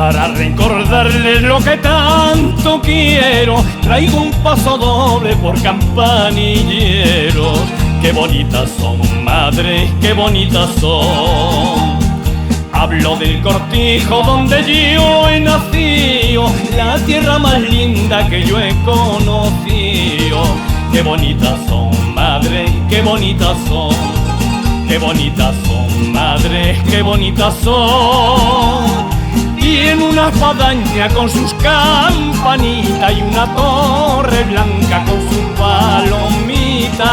Para recordarles lo que tanto quiero, traigo un paso doble por Campanilleros. Qué bonitas son, madre, qué bonitas son. Hablo del Cortijo donde yo he nacido, la tierra más linda que yo he conocido. Qué bonitas son, madre, qué bonitas son. Qué bonitas son, madre, qué bonitas son. Tiene una espadaña con sus campanitas y una torre blanca con sus palomitas.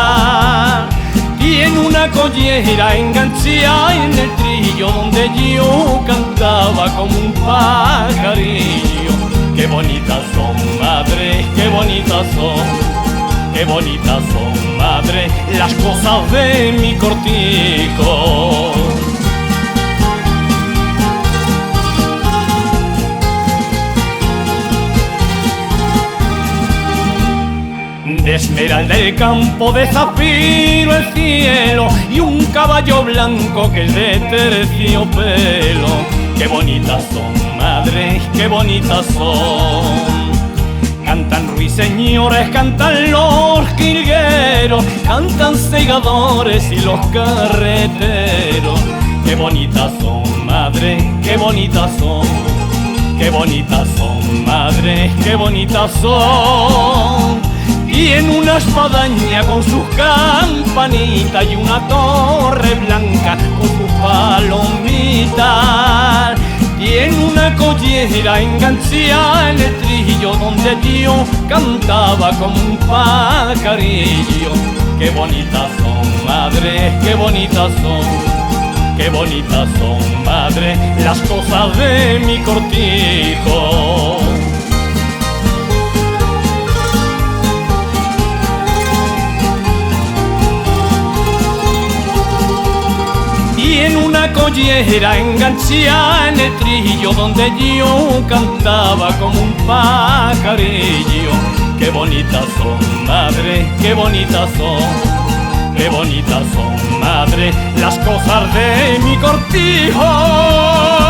Tiene una collera enganchada en el trillo donde yo cantaba como un pajarillo. Qué bonitas son, madre, qué bonitas son. Qué bonitas son, madre, las cosas de mi Cortijo. De esmeralda el campo, de zafiro el cielo y un caballo blanco que es de terciopelo. Qué bonitas son, madre, qué bonitas son. Cantan ruiseñores, cantan los jilgueros, cantan segadores y los carreteros. Qué bonitas son, madre, qué bonitas son. Qué bonitas son, madre, qué bonitas son. Tiene una espadaña con sus campanitas y una torre blanca con sus palomitas. Tiene una collera enganchada en el trillo donde yo cantaba como un pajarillo. Qué bonitas son, madre, qué bonitas son. Qué bonitas son, madre, las cosas de mi Cortijo. Tiene una collera enganchada en el trillo donde yo cantaba como un pajarillo. Qué bonitas son, madre, qué bonitas son. Qué bonitas son, madre, las cosas de mi Cortijo.